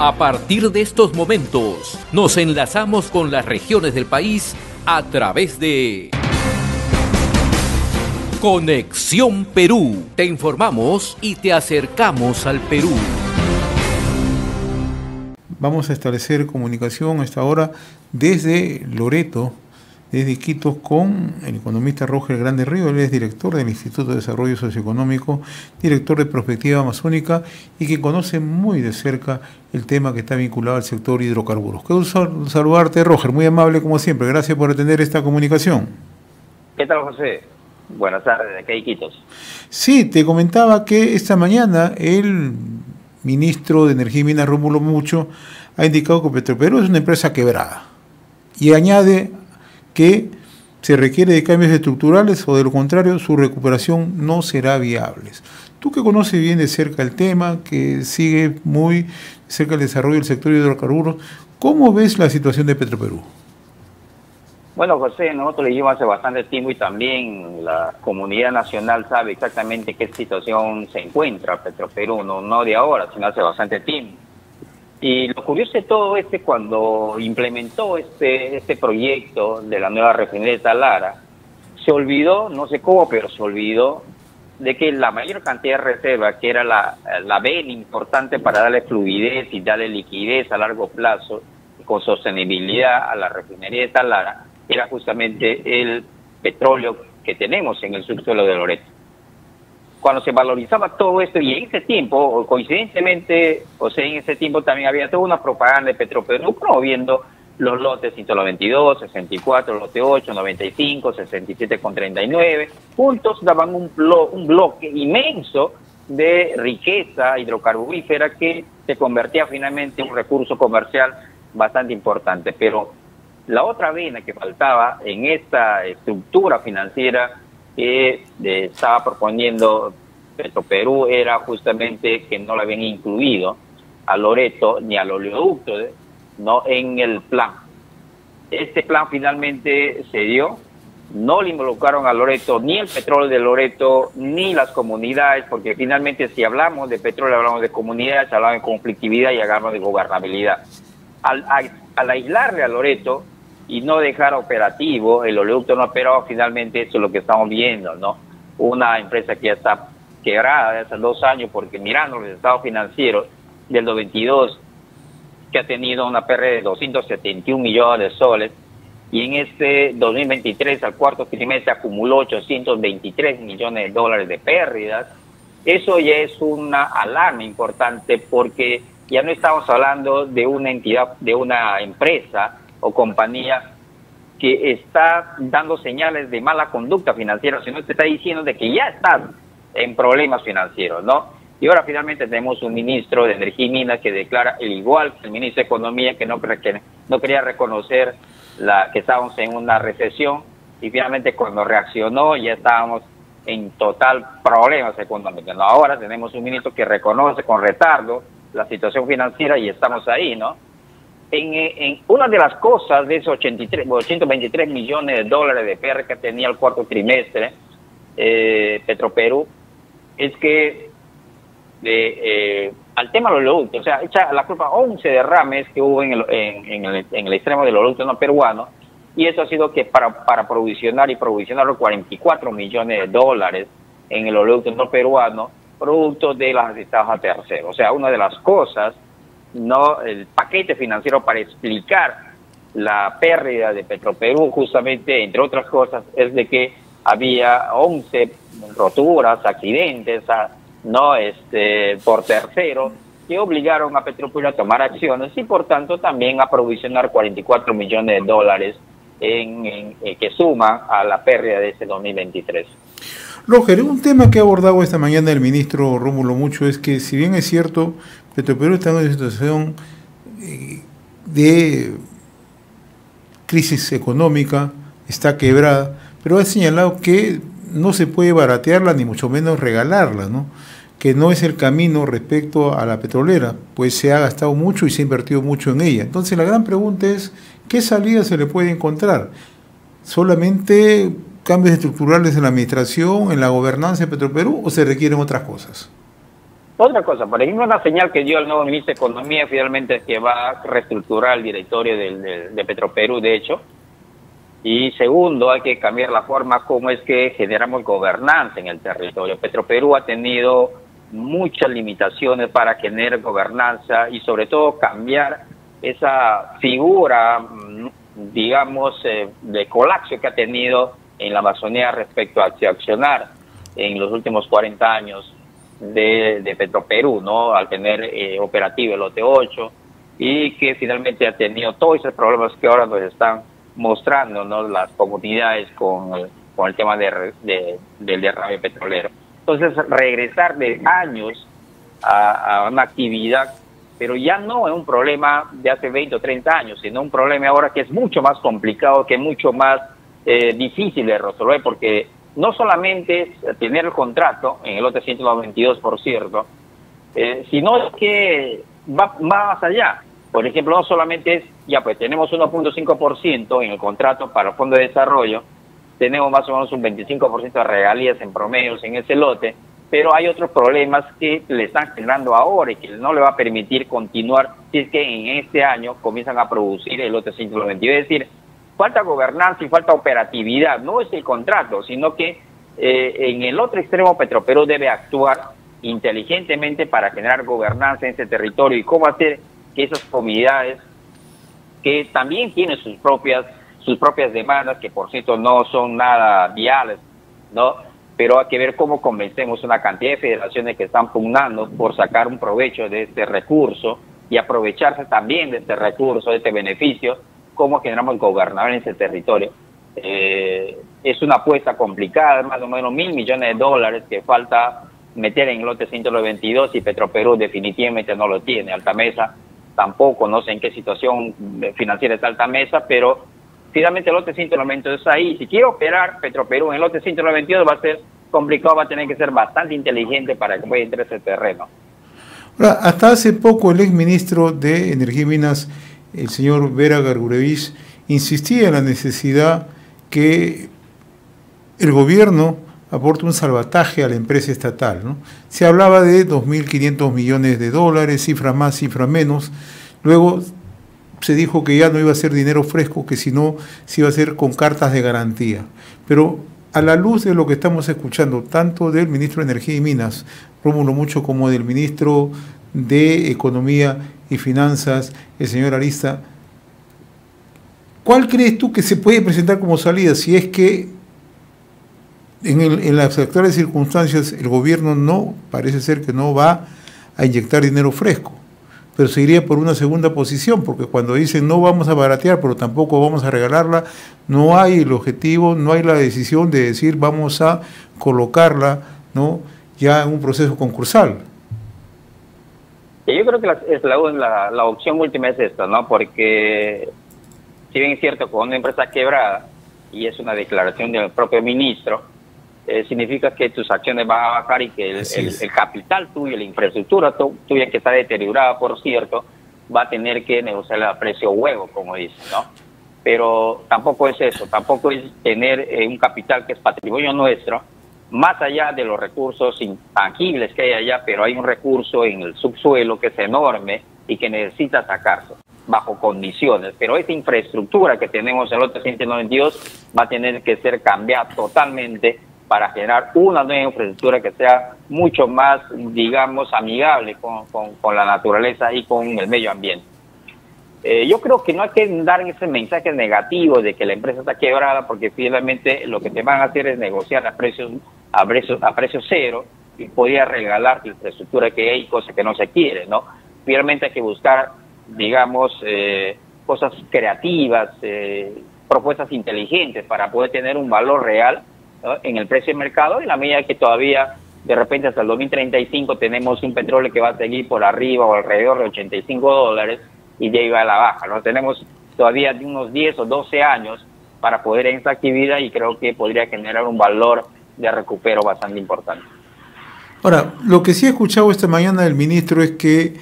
A partir de estos momentos, nos enlazamos con las regiones del país a través de Conexión Perú. Te informamos y te acercamos al Perú. Vamos a establecer comunicación a esta hora desde Loreto, desde Iquitos, con el economista Roger Grande Río. Él es director del Instituto de Desarrollo Socioeconómico, director de Prospectiva Amazónica y que conoce muy de cerca el tema que está vinculado al sector hidrocarburos. Qué gusto saludarte, Roger, muy amable como siempre. Gracias por atender esta comunicación. ¿Qué tal, José? Buenas tardes, de acá Iquitos. Sí, te comentaba que esta mañana el ministro de Energía y Minas, Rómulo Mucho, ha indicado que Petroperú es una empresa quebrada y añade que se requiere de cambios estructurales o de lo contrario su recuperación no será viable. Tú que conoces bien de cerca el tema, que sigue muy cerca el desarrollo del sector hidrocarburos, ¿cómo ves la situación de Petroperú? Bueno, José, nosotros le llevamos hace bastante tiempo y también la comunidad nacional sabe exactamente en qué situación se encuentra Petroperú, no de ahora, sino hace bastante tiempo. Y lo curioso de todo cuando implementó este proyecto de la nueva refinería de Talara, se olvidó, no sé cómo, pero se olvidó de que la mayor cantidad de reservas, que era la vena importante para darle fluidez y darle liquidez a largo plazo, con sostenibilidad a la refinería de Talara, era justamente el petróleo que tenemos en el subsuelo de Loreto. Cuando se valorizaba todo esto, y en ese tiempo, coincidentemente, en ese tiempo también había toda una propaganda de Petroperú promoviendo los lotes 192, 64, lote 8, 95, 67,39. Juntos daban un bloque inmenso de riqueza hidrocarburífera que se convertía finalmente en un recurso comercial bastante importante. Pero la otra vena que faltaba en esta estructura financiera que estaba proponiendo Petroperú era justamente que no lo habían incluido a Loreto ni al oleoducto no en el plan. Este plan finalmente se dio, no le involucraron a Loreto, ni el petróleo de Loreto, ni las comunidades, porque finalmente si hablamos de petróleo hablamos de comunidades, hablamos de conflictividad y hablamos de gobernabilidad. Al aislarle a Loreto y no dejar operativo, el oleoducto no operado, finalmente eso es lo que estamos viendo, ¿no? Una empresa que ya está quebrada desde hace 2 años, porque mirando los estados financieros del 2022, que ha tenido una pérdida de 271 millones de soles, y en este 2023, al cuarto trimestre, acumuló 823 millones de dólares de pérdidas. Eso ya es una alarma importante, porque ya no estamos hablando de una entidad, de una empresa o compañía que está dando señales de mala conducta financiera, sino que te está diciendo de que ya estás en problemas financieros, ¿no? Y ahora finalmente tenemos un ministro de Energía y Minas que declara, al igual que el ministro de Economía, que no quería reconocer que estábamos en una recesión, y finalmente cuando reaccionó ya estábamos en total problemas económicos, ¿no? Ahora tenemos un ministro que reconoce con retardo la situación financiera y estamos ahí, ¿no? En una de las cosas de esos 823 millones de dólares de PR que tenía el cuarto trimestre Petroperú, es que al tema del oleoducto, o sea, echa la culpa 11 derrames que hubo en el extremo del oleoducto no peruano, y eso ha sido que para provisionar los 44 millones de dólares en el oleoducto no peruano, producto de las estados a terceros. O sea, una de las cosas, no el paquete financiero para explicar la pérdida de Petroperú, justamente, entre otras cosas, es de que había 11 roturas, accidentes, por tercero, que obligaron a Petroperú a tomar acciones y por tanto también a provisionar 44 millones de dólares que suman a la pérdida de ese 2023. Roger, un tema que ha abordado esta mañana el ministro Rómulo Mucho es que, si bien es cierto, Petroperú está en una situación de crisis económica, está quebrada, pero ha señalado que no se puede baratearla ni mucho menos regalarla, ¿no? Que no es el camino respecto a la petrolera, pues se ha gastado mucho y se ha invertido mucho en ella. Entonces la gran pregunta es, ¿qué salida se le puede encontrar? ¿Solamente cambios estructurales en la administración, en la gobernanza de Petroperú, o se requieren otras cosas? Otra cosa, por ejemplo, una señal que dio el nuevo ministro de Economía finalmente es que va a reestructurar el directorio de Petroperú, de hecho. Y segundo, hay que cambiar la forma como es que generamos gobernanza en el territorio. Petroperú ha tenido muchas limitaciones para generar gobernanza y sobre todo cambiar esa figura, digamos, de colapso que ha tenido en la Amazonía respecto a accionar en los últimos 40 años de Petroperú, ¿no? Al tener operativo el lote 8 y que finalmente ha tenido todos esos problemas que ahora nos están mostrando, ¿no? Las comunidades con el tema del derrame petrolero. Entonces, regresar de años a una actividad, pero ya no es un problema de hace 20 o 30 años, sino un problema ahora que es mucho más complicado, que es mucho más difícil de resolver, porque no solamente es tener el contrato, en el lote 192, por cierto, sino que va más allá. Por ejemplo, no solamente es, ya pues tenemos 1.5% en el contrato para el Fondo de Desarrollo, tenemos más o menos un 25% de regalías en promedios en ese lote, pero hay otros problemas que le están generando ahora y que no le va a permitir continuar si es que en este año comienzan a producir el lote 192. Es decir, falta gobernanza y falta operatividad, no es el contrato, sino que en el otro extremo Petroperú debe actuar inteligentemente para generar gobernanza en ese territorio y cómo hacer que esas comunidades que también tienen sus propias demandas, que por cierto no son nada viales, ¿no? Pero hay que ver cómo convencemos una cantidad de federaciones que están pugnando por sacar un provecho de este recurso y aprovecharse también de este recurso, de este beneficio, cómo generamos gobernabilidad en ese territorio. Es una apuesta complicada, más o menos $1.000 millones que falta meter en el lote 192 y Petroperú definitivamente no lo tiene. Altamesa tampoco, no sé en qué situación financiera está Altamesa, pero finalmente el lote 192 es ahí. Si quiere operar Petroperú en el lote 192 va a ser complicado, va a tener que ser bastante inteligente para que pueda entrar ese terreno. Ahora, hasta hace poco el exministro de Energía y Minas, el señor Vera Gargurevich, insistía en la necesidad que el gobierno aporte un salvataje a la empresa estatal, ¿no? Se hablaba de 2.500 millones de dólares, cifras más, cifras menos. Luego se dijo que ya no iba a ser dinero fresco, que si no se iba a hacer con cartas de garantía. Pero a la luz de lo que estamos escuchando, tanto del ministro de Energía y Minas, Rómulo Mucho, como del ministro de Economía y Finanzas, el señor Arista, ¿cuál crees tú que se puede presentar como salida si es que en las actuales circunstancias el gobierno no, parece ser que no va a inyectar dinero fresco, pero se iría por una segunda posición? Porque cuando dicen no vamos a baratear, pero tampoco vamos a regalarla, no hay el objetivo, no hay la decisión de decir vamos a colocarla, ¿no?, ya en un proceso concursal. Yo creo que la opción última es esta, ¿no? Porque si bien es cierto, con una empresa quebrada, y es una declaración del propio ministro, significa que tus acciones van a bajar y que el capital tuyo, la infraestructura tuya, que está deteriorada, por cierto, va a tener que negociar a precio huevo, como dicen, ¿no? Pero tampoco es eso, tampoco es tener un capital que es patrimonio nuestro, más allá de los recursos intangibles que hay allá, pero hay un recurso en el subsuelo que es enorme y que necesita sacarse bajo condiciones, pero esa infraestructura que tenemos en el lote 192 va a tener que ser cambiada totalmente para generar una nueva infraestructura que sea mucho más, digamos, amigable con la naturaleza y con el medio ambiente. Yo creo que no hay que dar ese mensaje negativo de que la empresa está quebrada, porque finalmente lo que te van a hacer es negociar a precio cero y podría regalar la infraestructura que hay, cosa que no se quiere, ¿no? Finalmente hay que buscar, digamos, cosas creativas, propuestas inteligentes para poder tener un valor real, ¿no?, en el precio de mercado, en la medida que todavía de repente hasta el 2035 tenemos un petróleo que va a seguir por arriba o alrededor de $85 y ya iba a la baja, ¿no? Tenemos todavía unos 10 o 12 años para poder en esta actividad y creo que podría generar un valor de recupero bastante importante. Ahora, lo que sí he escuchado esta mañana del ministro es que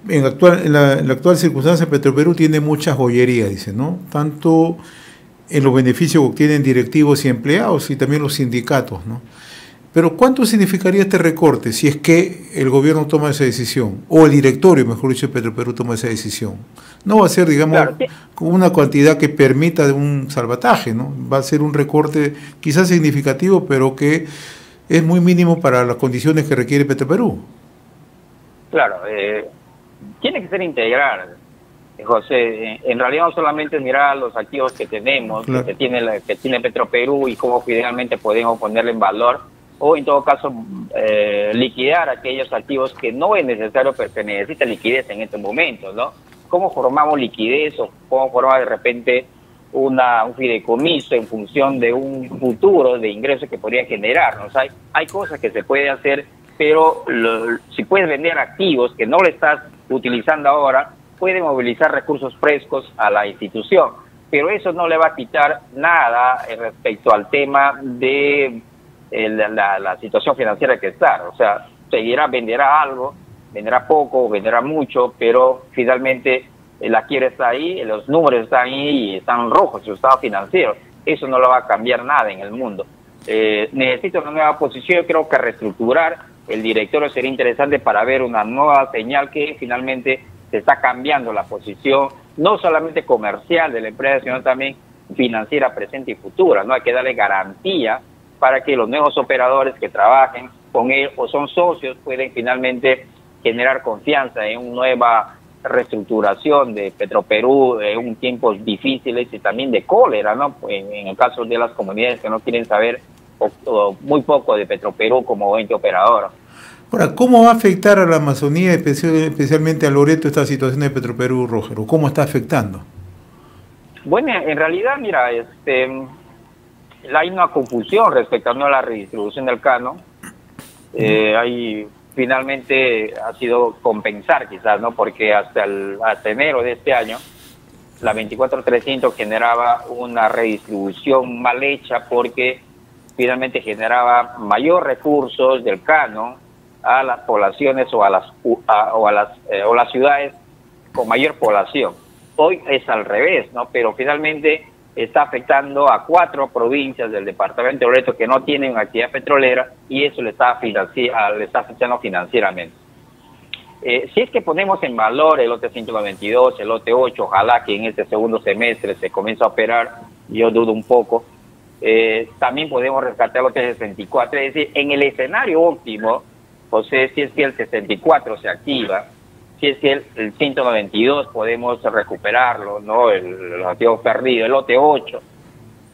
en la actual circunstancia Petroperú tiene muchas joyerías, dice, ¿no? Tanto en los beneficios que obtienen directivos y empleados y también los sindicatos, ¿no? Pero ¿cuánto significaría este recorte si es que el gobierno toma esa decisión? O el directorio, mejor dicho, de Petroperú toma esa decisión. No va a ser, digamos, Claro, sí. una cantidad que permita de un salvataje, ¿no? Va a ser un recorte quizás significativo, pero que es muy mínimo para las condiciones que requiere Petroperú. Claro, tiene que ser integral, José. En realidad no solamente es mirar los activos que tenemos, Claro, que tiene Petroperú y cómo finalmente podemos ponerle en valor, o en todo caso liquidar aquellos activos que no es necesario, pero que necesita liquidez en estos momentos, ¿no? ¿Cómo formamos liquidez o cómo formamos de repente un fideicomiso en función de un futuro de ingresos que podría generarnos? Hay cosas que se puede hacer, pero si puedes vender activos que no le estás utilizando ahora, puede movilizar recursos frescos a la institución, pero eso no le va a quitar nada respecto al tema de la situación financiera que está. O sea, venderá algo, venderá poco, venderá mucho, pero finalmente la quiebra está ahí, los números están ahí y están rojos, su estado financiero. Eso no lo va a cambiar nada en el mundo. Necesita una nueva posición. Yo creo que reestructurar el directorio sería interesante para ver una nueva señal que finalmente se está cambiando la posición, no solamente comercial de la empresa, sino también financiera presente y futura, ¿no? Hay que darle garantía para que los nuevos operadores que trabajen con él o son socios pueden finalmente generar confianza en una nueva reestructuración de Petroperú en tiempos difíciles y también de cólera, ¿no? En el caso de las comunidades que no quieren saber o muy poco de Petroperú como ente operador. Ahora, ¿cómo va a afectar a la Amazonía, especialmente a Loreto, esta situación de Petroperú, Roger? ¿O cómo está afectando? Bueno, en realidad, mira, hay una confusión respecto a la redistribución del canon. Hay finalmente ha sido compensar quizás, ¿no? Porque hasta enero de este año, la 24300 generaba una redistribución mal hecha porque finalmente generaba mayor recursos del canon a las poblaciones o a las ciudades con mayor población. Hoy es al revés, ¿no? Pero finalmente está afectando a 4 provincias del departamento de Loreto que no tienen actividad petrolera y eso le está afectando financieramente. Si es que ponemos en valor el lote 192, el lote 8, ojalá que en este segundo semestre se comience a operar, yo dudo un poco, también podemos rescatar el lote 64, es decir, en el escenario óptimo, José, si es que el 64 se activa, si es que el 192 podemos recuperarlo, ¿no? Los activos perdidos, el lote 8,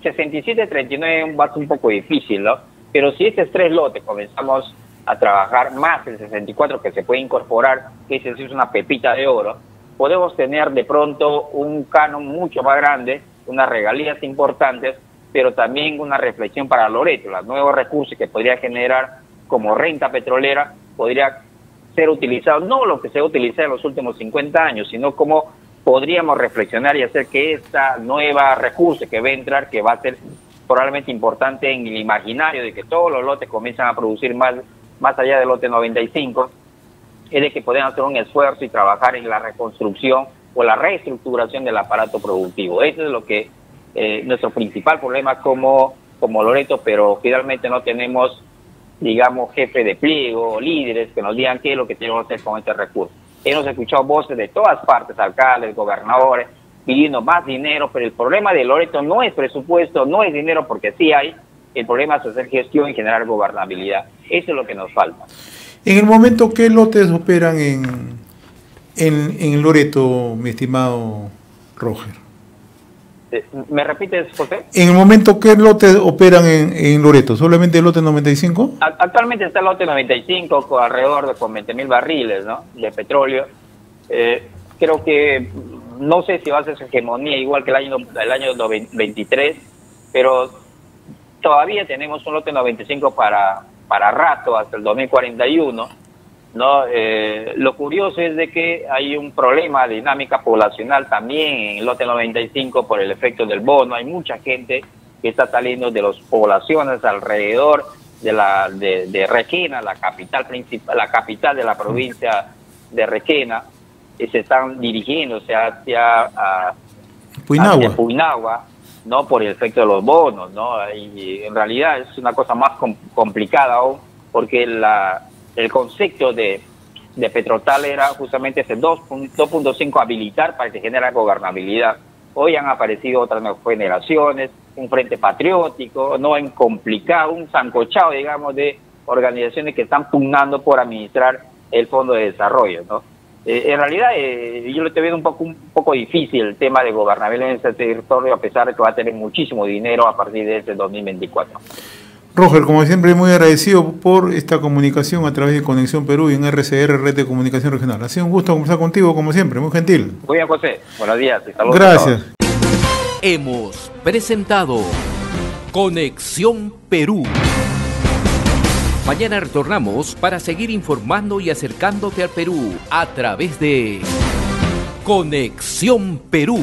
67-39 va a ser un poco difícil, ¿no? Pero si estos 3 lotes comenzamos a trabajar más el 64 que se puede incorporar, que es una pepita de oro, podemos tener de pronto un canon mucho más grande, unas regalías importantes, pero también una reflexión para Loreto, los nuevos recursos que podría generar como renta petrolera podría ser utilizado, no lo que se ha utilizado en los últimos 50 años, sino como podríamos reflexionar y hacer que esta nueva recurso que va a entrar, que va a ser probablemente importante en el imaginario de que todos los lotes comienzan a producir más allá del lote 95, es de que podemos hacer un esfuerzo y trabajar en la reconstrucción o la reestructuración del aparato productivo. Eso es lo que nuestro principal problema como Loreto, pero finalmente no tenemos, digamos, jefe de pliego, líderes que nos digan qué es lo que tenemos que hacer con este recurso. Hemos escuchado voces de todas partes, alcaldes, gobernadores, pidiendo más dinero, pero el problema de Loreto no es presupuesto, no es dinero porque sí hay, el problema es hacer gestión y generar gobernabilidad. Eso es lo que nos falta. En el momento, ¿qué lotes operan en Loreto, mi estimado Roger? ¿Me repites, José? En el momento, ¿qué lotes operan en Loreto? ¿Solamente el lote 95? Actualmente está el lote 95 con alrededor de 20.000 barriles, ¿no?, de petróleo. Creo que no sé si va a ser su hegemonía igual que el año 23, pero todavía tenemos un lote 95 para rato hasta el 2041, ¿no? Lo curioso es de que hay un problema de dinámica poblacional también en el lote 95 por el efecto del bono. Hay mucha gente que está saliendo de las poblaciones alrededor de Requena, la capital principal, la capital de la provincia de Requena, y se están dirigiéndose hacia Puinahua, ¿no? Por el efecto de los bonos, ¿no? Y en realidad es una cosa más complicada aún, porque el concepto de Petrotal era justamente ese 2.5 habilitar para que se genere gobernabilidad. Hoy han aparecido otras nuevas generaciones, un frente patriótico, no en complicado, un sancochado, digamos, de organizaciones que están pugnando por administrar el Fondo de Desarrollo, ¿no? En realidad, yo lo estoy viendo un poco difícil el tema de gobernabilidad en ese territorio, a pesar de que va a tener muchísimo dinero a partir de este 2024. Roger, como siempre, muy agradecido por esta comunicación a través de Conexión Perú y en RCR, Red de Comunicación Regional. Ha sido un gusto conversar contigo, como siempre, muy gentil. Muy bien, José. Buenos días y saludos. Gracias. Hemos presentado Conexión Perú. Mañana retornamos para seguir informando y acercándote al Perú a través de Conexión Perú.